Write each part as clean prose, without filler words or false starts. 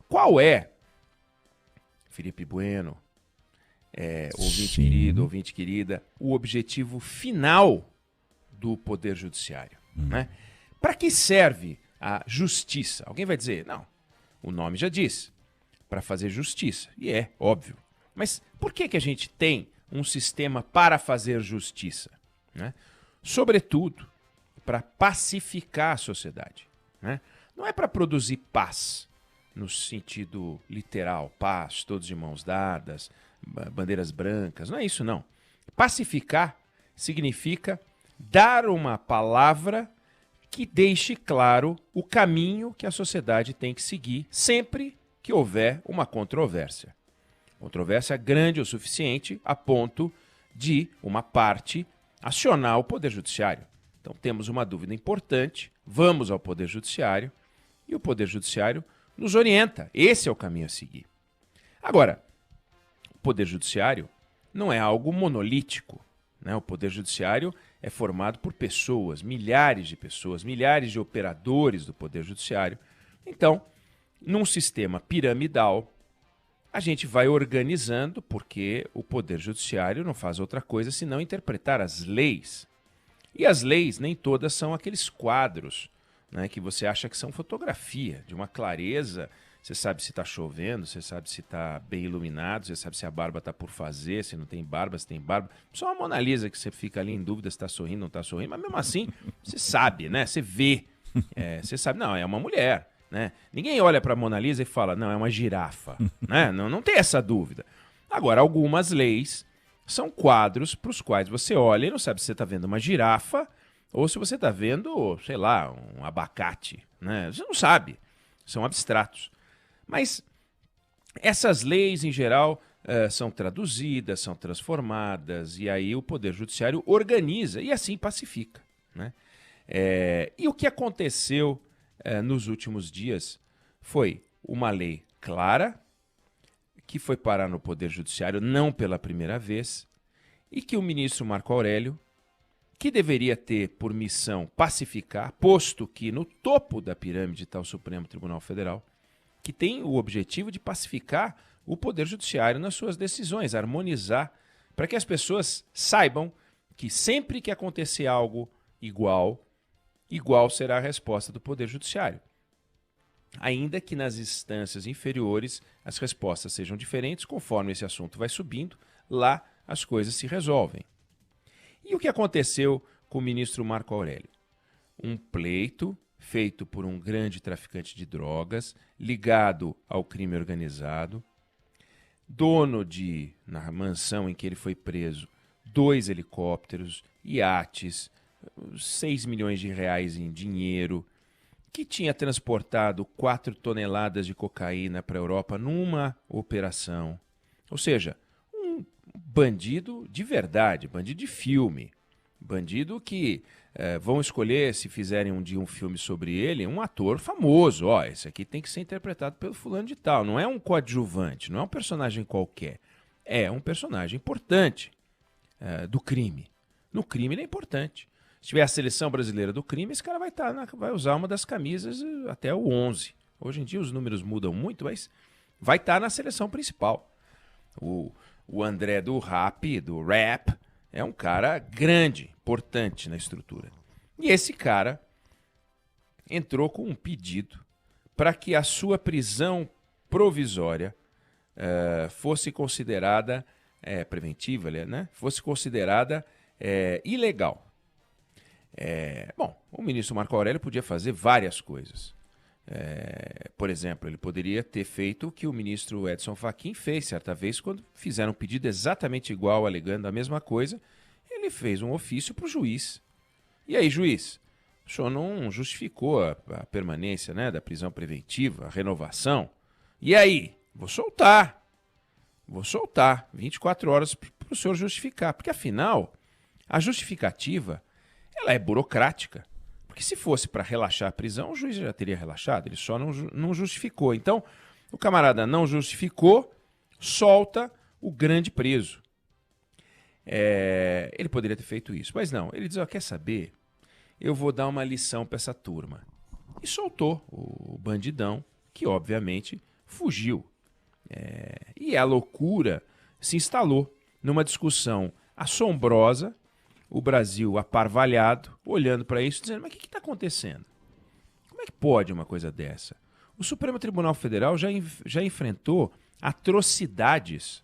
qual é, Felipe Bueno, ouvinte querido, ouvinte querida, o objetivo final do Poder Judiciário? Né? Para que serve a justiça? Alguém vai dizer, não, o nome já diz, para fazer justiça. E é, óbvio. Mas por que a gente tem um sistema para fazer justiça? Né? Sobretudo, para pacificar a sociedade. Né? Não é para produzir paz, no sentido literal, paz, todos de mãos dadas, bandeiras brancas, não é isso não. Pacificar significa dar uma palavra que deixe claro o caminho que a sociedade tem que seguir sempre que houver uma controvérsia. Controvérsia grande o suficiente a ponto de uma parte acionar o Poder Judiciário. Então temos uma dúvida importante, vamos ao Poder Judiciário e o Poder Judiciário nos orienta. Esse é o caminho a seguir. Agora, o Poder Judiciário não é algo monolítico. Né? O Poder Judiciário é formado por pessoas, milhares de operadores do Poder Judiciário. Então, num sistema piramidal, a gente vai organizando, porque o Poder Judiciário não faz outra coisa senão interpretar as leis. E as leis nem todas são aqueles quadros, né, que você acha que são fotografia, de uma clareza. Você sabe se está chovendo, você sabe se está bem iluminado, você sabe se a barba está por fazer, se não tem barba, se tem barba. Só uma Mona Lisa que você fica ali em dúvida se está sorrindo ou não está sorrindo, mas mesmo assim você sabe, né? Você vê, você sabe, não, é uma mulher. Né? Ninguém olha para a Mona Lisa e fala, não, é uma girafa. Né? Não tem essa dúvida. Agora, algumas leis são quadros para os quais você olha e não sabe se você está vendo uma girafa ou se você está vendo, sei lá, um abacate. Né? Você não sabe. São abstratos. Mas essas leis, em geral, são traduzidas, são transformadas, e aí o Poder Judiciário organiza e assim pacifica. Né? E o que aconteceu nos últimos dias foi uma lei clara, que foi parar no Poder Judiciário não pela primeira vez, e que o ministro Marco Aurélio, que deveria ter por missão pacificar, posto que no topo da pirâmide está o Supremo Tribunal Federal, que tem o objetivo de pacificar o Poder Judiciário nas suas decisões, harmonizar, para que as pessoas saibam que sempre que acontecer algo igual será a resposta do Poder Judiciário. Ainda que nas instâncias inferiores as respostas sejam diferentes, conforme esse assunto vai subindo, lá as coisas se resolvem. E o que aconteceu com o ministro Marco Aurélio? Um pleito feito por um grande traficante de drogas, ligado ao crime organizado, dono de, na mansão em que ele foi preso, 2 helicópteros, iates, 6 milhões de reais em dinheiro, que tinha transportado 4 toneladas de cocaína para a Europa numa operação. Ou seja, um bandido de verdade, bandido de filme, bandido que vão escolher, se fizerem um dia um filme sobre ele, um ator famoso. Ó, esse aqui tem que ser interpretado pelo fulano de tal, não é um coadjuvante, não é um personagem qualquer, é um personagem importante do crime. No crime ele é importante. Se tiver a seleção brasileira do crime, esse cara vai usar uma das camisas até o 11. Hoje em dia os números mudam muito, mas vai estar na seleção principal. O André do rap, é um cara grande, importante na estrutura. E esse cara entrou com um pedido para que a sua prisão provisória fosse considerada preventiva, né? Fosse considerada ilegal. Bom, o ministro Marco Aurélio podia fazer várias coisas. Por exemplo, ele poderia ter feito o que o ministro Edson Fachin fez certa vez, quando fizeram um pedido exatamente igual, alegando a mesma coisa. Ele fez um ofício para o juiz. E aí, juiz, o senhor não justificou a permanência, né, da prisão preventiva, a renovação. E aí? Vou soltar 24 horas para o senhor justificar. Porque, afinal, a justificativa ela é burocrática. Porque se fosse para relaxar a prisão, o juiz já teria relaxado. Ele só não justificou. Então, o camarada não justificou, solta o grande preso. Ele poderia ter feito isso, mas não. Ele diz, quer saber? Eu vou dar uma lição para essa turma. E soltou o bandidão, que obviamente fugiu. E a loucura se instalou numa discussão assombrosa, o Brasil aparvalhado, olhando para isso, dizendo, mas o que está acontecendo? Como é que pode uma coisa dessa? O Supremo Tribunal Federal já enfrentou atrocidades,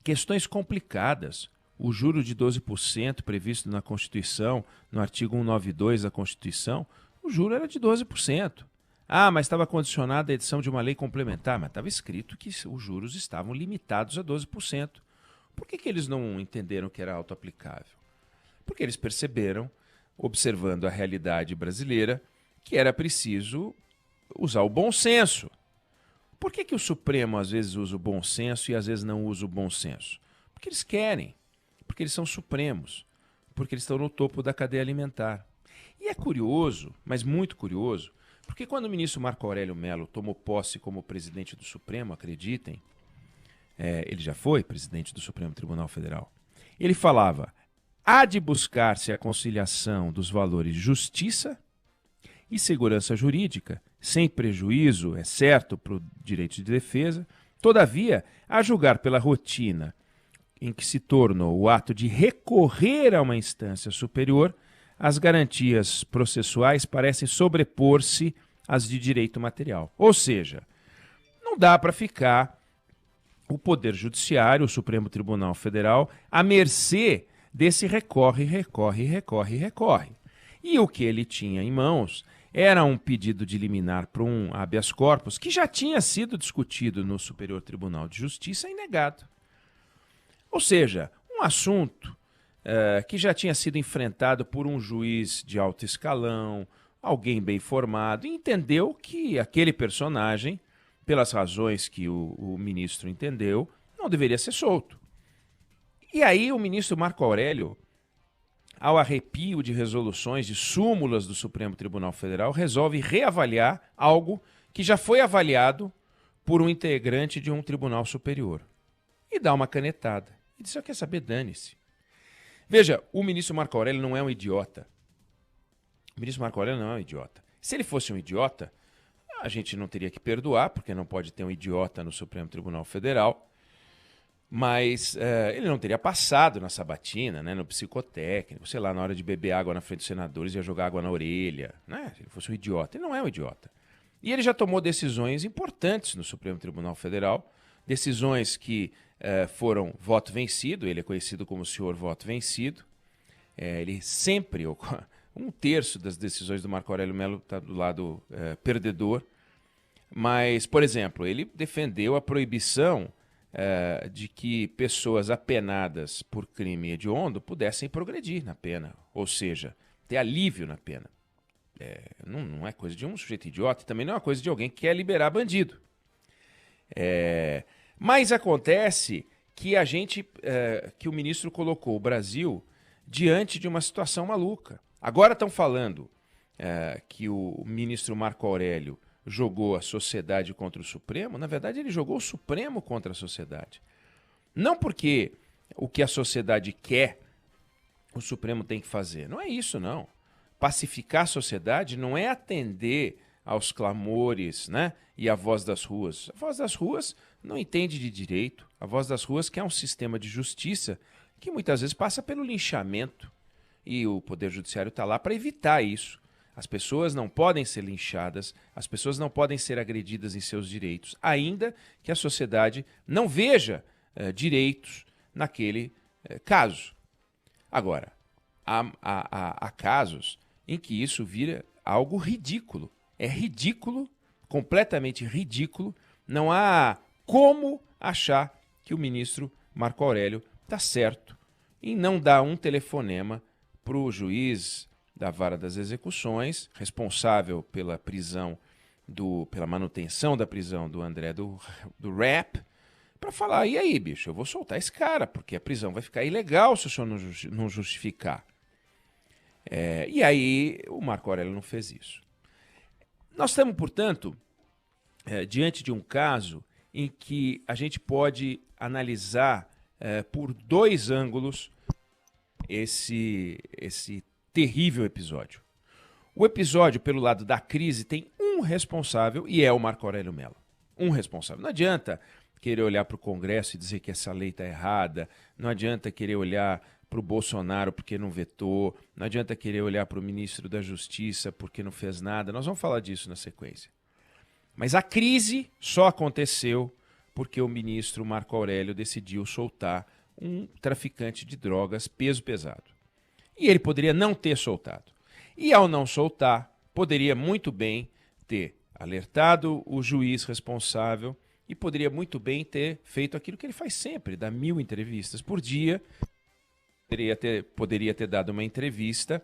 questões complicadas. O juro de 12% previsto na Constituição, no artigo 192 da Constituição, o juro era de 12%. Ah, mas estava condicionado à edição de uma lei complementar, mas estava escrito que os juros estavam limitados a 12%. Por que eles não entenderam que era autoaplicável? Porque eles perceberam, observando a realidade brasileira, que era preciso usar o bom senso. Por que o Supremo às vezes usa o bom senso e às vezes não usa o bom senso? Porque eles querem, porque eles são supremos, porque eles estão no topo da cadeia alimentar. E é curioso, mas muito curioso, porque quando o ministro Marco Aurélio Mello tomou posse como presidente do Supremo, acreditem, ele já foi presidente do Supremo Tribunal Federal, ele falava, há de buscar-se a conciliação dos valores justiça e segurança jurídica, sem prejuízo, é certo, para o direito de defesa, todavia, a julgar pela rotina em que se tornou o ato de recorrer a uma instância superior, as garantias processuais parecem sobrepor-se às de direito material. Ou seja, não dá para ficar o Poder Judiciário, o Supremo Tribunal Federal, à mercê desse recorre. E o que ele tinha em mãos era um pedido de liminar para um habeas corpus que já tinha sido discutido no Superior Tribunal de Justiça e negado. Ou seja, um assunto que já tinha sido enfrentado por um juiz de alto escalão, alguém bem formado, e entendeu que aquele personagem, pelas razões que o ministro entendeu, não deveria ser solto. E aí o ministro Marco Aurélio, ao arrepio de resoluções, de súmulas do Supremo Tribunal Federal, resolve reavaliar algo que já foi avaliado por um integrante de um tribunal superior. E dá uma canetada. E diz, quer saber, dane-se. Veja, o ministro Marco Aurélio não é um idiota. O ministro Marco Aurélio não é um idiota. Se ele fosse um idiota, a gente não teria que perdoar, porque não pode ter um idiota no Supremo Tribunal Federal, mas ele não teria passado na sabatina, né, no psicotécnico, sei lá, na hora de beber água na frente dos senadores, ia jogar água na orelha, né? Se ele fosse um idiota. Ele não é um idiota. E ele já tomou decisões importantes no Supremo Tribunal Federal, decisões que foram voto vencido, ele é conhecido como o senhor voto vencido. Ele sempre, um terço das decisões do Marco Aurélio Mello está do lado perdedor. Mas, por exemplo, ele defendeu a proibição de que pessoas apenadas por crime hediondo pudessem progredir na pena, ou seja, ter alívio na pena. Não é coisa de um sujeito idiota, também não é coisa de alguém que quer liberar bandido. Mas acontece que que o ministro colocou o Brasil diante de uma situação maluca. Agora estão falando que o ministro Marco Aurélio jogou a sociedade contra o Supremo. Na verdade, ele jogou o Supremo contra a sociedade. Não porque o que a sociedade quer, o Supremo tem que fazer. Não é isso, não. Pacificar a sociedade não é atender aos clamores, né, e à voz das ruas. A voz das ruas não entende de direito. A voz das ruas quer um sistema de justiça que muitas vezes passa pelo linchamento. E o Poder Judiciário está lá para evitar isso. As pessoas não podem ser linchadas, as pessoas não podem ser agredidas em seus direitos, ainda que a sociedade não veja direitos naquele caso. Agora, há casos em que isso vira algo ridículo. É ridículo, completamente ridículo. Não há como achar que o ministro Marco Aurélio está certo em não dar um telefonema para o juiz da Vara das Execuções, responsável pela prisão, pela manutenção da prisão do André do Rap, para falar, e aí, bicho, eu vou soltar esse cara, porque a prisão vai ficar ilegal se o senhor não justificar. E aí o Marco Aurélio não fez isso. Nós estamos, portanto, diante de um caso em que a gente pode analisar por dois ângulos esse terrível episódio. O episódio, pelo lado da crise, tem um responsável e é o Marco Aurélio Mello. um responsável. Não adianta querer olhar para o Congresso e dizer que essa lei está errada, não adianta querer olhar para o Bolsonaro porque não vetou, não adianta querer olhar para o ministro da Justiça porque não fez nada. Nós vamos falar disso na sequência. Mas a crise só aconteceu porque o ministro Marco Aurélio decidiu soltar um traficante de drogas peso pesado. E ele poderia não ter soltado. E ao não soltar, poderia muito bem ter alertado o juiz responsável e poderia muito bem ter feito aquilo que ele faz sempre, dar 1000 entrevistas por dia. Poderia ter dado uma entrevista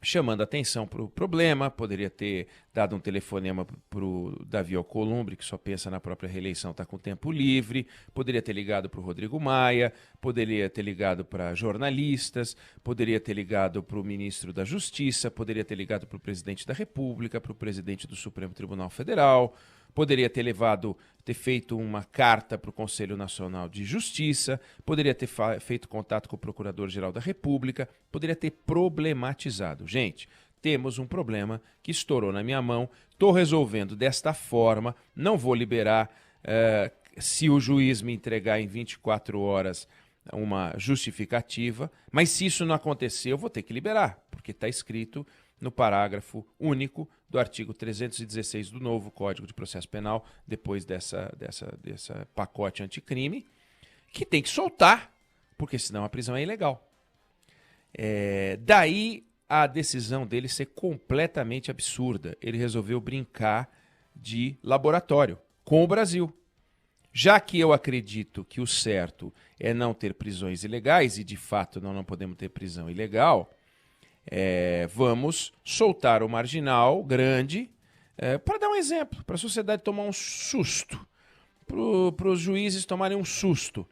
chamando atenção para o problema, poderia ter dado um telefonema para o Davi Alcolumbre, que só pensa na própria reeleição, está com tempo livre, poderia ter ligado para o Rodrigo Maia, poderia ter ligado para jornalistas, poderia ter ligado para o ministro da Justiça, poderia ter ligado para o presidente da República, para o presidente do Supremo Tribunal Federal, poderia ter feito uma carta para o Conselho Nacional de Justiça, poderia ter feito contato com o Procurador-Geral da República, poderia ter problematizado. Gente, temos um problema que estourou na minha mão, estou resolvendo desta forma, não vou liberar se o juiz me entregar em 24 horas uma justificativa, mas se isso não acontecer, eu vou ter que liberar, porque está escrito no parágrafo único do artigo 316 do novo Código de Processo Penal, depois dessa pacote anticrime, que tem que soltar, porque senão a prisão é ilegal. Daí a decisão dele ser completamente absurda. Ele resolveu brincar de laboratório com o Brasil. Já que eu acredito que o certo é não ter prisões ilegais, e de fato nós não podemos ter prisão ilegal, vamos soltar o marginal grande para dar um exemplo, para a sociedade tomar um susto, para os juízes tomarem um susto.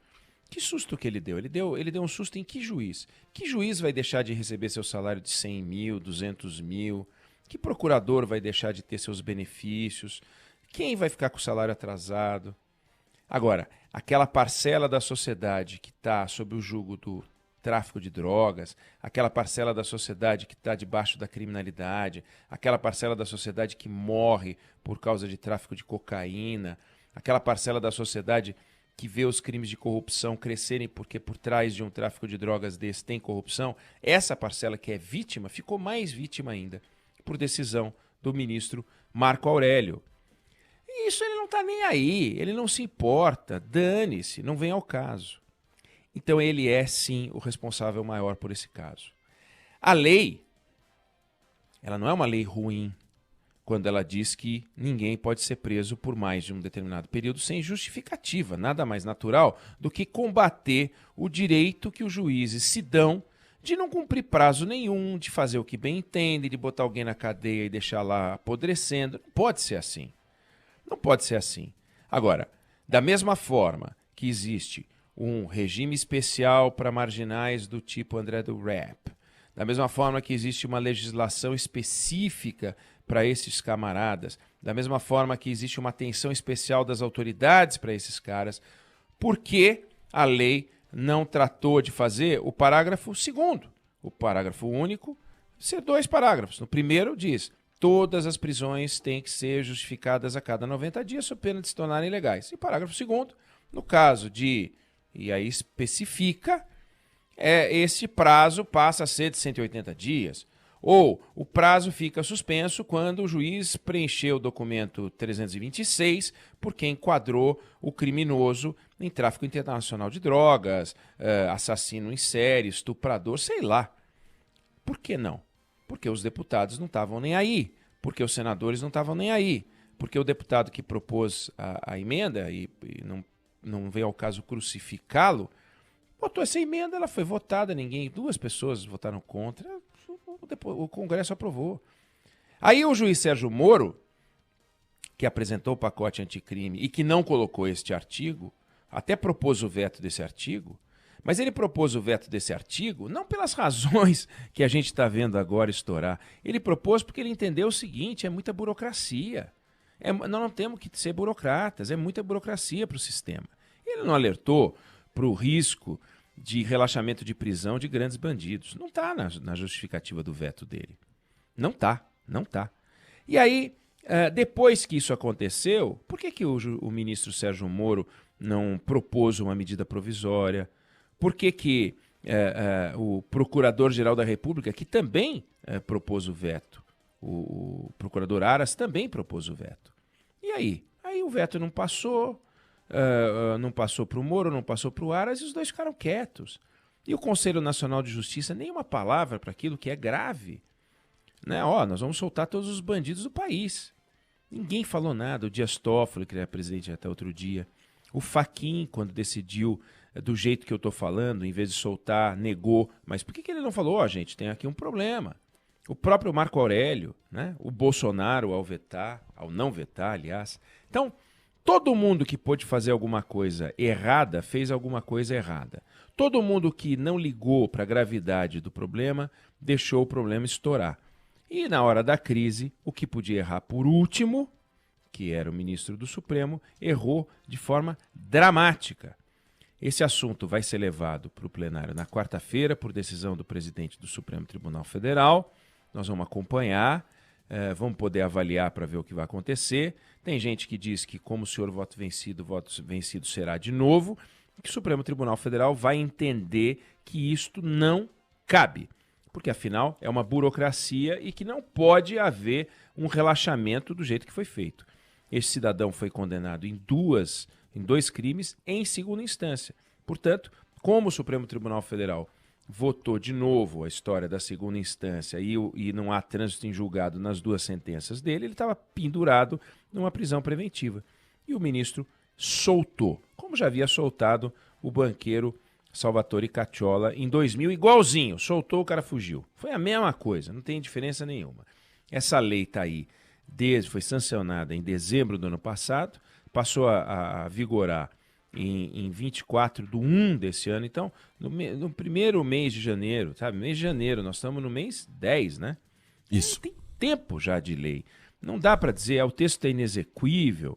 Que susto que ele deu? Ele deu um susto em que juiz? Que juiz vai deixar de receber seu salário de 100 mil, 200 mil? Que procurador vai deixar de ter seus benefícios? Quem vai ficar com o salário atrasado? Agora, aquela parcela da sociedade que está sob o jugo do tráfico de drogas, aquela parcela da sociedade que está debaixo da criminalidade, aquela parcela da sociedade que morre por causa de tráfico de cocaína, aquela parcela da sociedade que vê os crimes de corrupção crescerem porque por trás de um tráfico de drogas desse tem corrupção, essa parcela que é vítima ficou mais vítima ainda por decisão do ministro Marco Aurélio. E isso ele não está nem aí, ele não se importa, dane-se, não vem ao caso. Então ele é, sim, o responsável maior por esse caso. A lei, ela não é uma lei ruim quando ela diz que ninguém pode ser preso por mais de um determinado período sem justificativa. Nada mais natural do que combater o direito que os juízes se dão de não cumprir prazo nenhum, de fazer o que bem entendem, de botar alguém na cadeia e deixar lá apodrecendo. Não pode ser assim. Não pode ser assim. Agora, da mesma forma que existe um regime especial para marginais do tipo André do Rap, da mesma forma que existe uma legislação específica para esses camaradas, da mesma forma que existe uma atenção especial das autoridades para esses caras, por que a lei não tratou de fazer o parágrafo 2º, o parágrafo único, ser 2 parágrafos? No primeiro diz: todas as prisões têm que ser justificadas a cada 90 dias, sob pena de se tornarem ilegais. E parágrafo 2º, no caso de, e aí especifica, esse prazo passa a ser de 180 dias. Ou o prazo fica suspenso quando o juiz preencheu o documento 326 porque enquadrou o criminoso em tráfico internacional de drogas, assassino em série, estuprador, sei lá. Por que não? Porque os deputados não estavam nem aí, porque os senadores não estavam nem aí, porque o deputado que propôs a emenda, e não veio ao caso crucificá-lo, botou essa emenda, ela foi votada, 2 pessoas votaram contra, o Congresso aprovou. Aí o juiz Sérgio Moro, que apresentou o pacote anticrime e que não colocou este artigo, até propôs o veto desse artigo, mas ele propôs o veto desse artigo não pelas razões que a gente está vendo agora estourar. Ele propôs porque ele entendeu o seguinte: é muita burocracia. Nós não temos que ser burocratas, é muita burocracia para o sistema. Ele não alertou para o risco de relaxamento de prisão de grandes bandidos. Não está na justificativa do veto dele. Não está. E aí Depois que isso aconteceu, por que o ministro Sérgio Moro não propôs uma medida provisória? Por que o Procurador-Geral da República, que também propôs o veto, o Procurador Aras também propôs o veto? E aí? Aí o veto não passou para o Moro, não passou para o Aras, e os dois ficaram quietos. E o Conselho Nacional de Justiça, nem uma palavra para aquilo que é grave. Né? Nós vamos soltar todos os bandidos do país. Ninguém falou nada. O Dias Toffoli, que era presidente até outro dia. O Fachin, quando decidiu do jeito que eu estou falando, em vez de soltar, negou. Mas por que ele não falou? Gente, tem aqui um problema. O próprio Marco Aurélio, né? O Bolsonaro ao não vetar, aliás. Então, todo mundo que pôde fazer alguma coisa errada, fez alguma coisa errada. Todo mundo que não ligou para a gravidade do problema, deixou o problema estourar. E na hora da crise, o que podia errar por último, que era o ministro do Supremo, errou de forma dramática. Esse assunto vai ser levado para o plenário na quarta-feira, por decisão do presidente do Supremo Tribunal Federal. Nós vamos acompanhar, vamos poder avaliar para ver o que vai acontecer. Tem gente que diz que, como o senhor voto vencido será de novo, que o Supremo Tribunal Federal vai entender que isto não cabe. Porque, afinal, é uma burocracia e que não pode haver um relaxamento do jeito que foi feito. Este cidadão foi condenado em dois crimes em segunda instância. Portanto, como o Supremo Tribunal Federal votou de novo a história da segunda instância e não há trânsito em julgado nas duas sentenças dele, ele estava pendurado numa prisão preventiva. E o ministro soltou, como já havia soltado o banqueiro Salvatore Cacciola em 2000, igualzinho, soltou, o cara fugiu. Foi a mesma coisa, não tem diferença nenhuma. Essa lei está aí, foi sancionada em dezembro do ano passado, passou a vigorar em 24/1 desse ano. Então, no primeiro mês de janeiro, sabe? Mês de janeiro, nós estamos no mês 10, né? Isso. Tem tempo já de lei. Não dá para dizer, o texto é inexequível,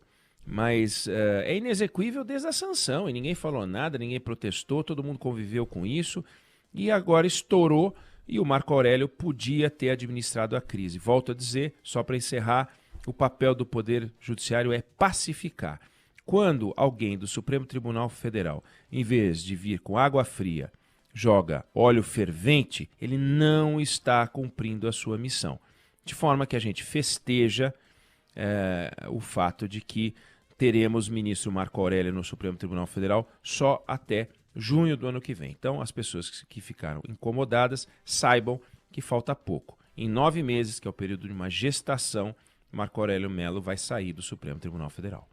mas é inexequível desde a sanção, e ninguém falou nada, ninguém protestou, todo mundo conviveu com isso, e agora estourou, e o Marco Aurélio podia ter administrado a crise. Volto a dizer, só para encerrar, o papel do Poder Judiciário é pacificar. Quando alguém do Supremo Tribunal Federal, em vez de vir com água fria, joga óleo fervente, ele não está cumprindo a sua missão. De forma que a gente festeja o fato de que teremos ministro Marco Aurélio no Supremo Tribunal Federal só até junho do ano que vem. Então, as pessoas que ficaram incomodadas saibam que falta pouco. Em 9 meses, que é o período de uma gestação, Marco Aurélio Mello vai sair do Supremo Tribunal Federal.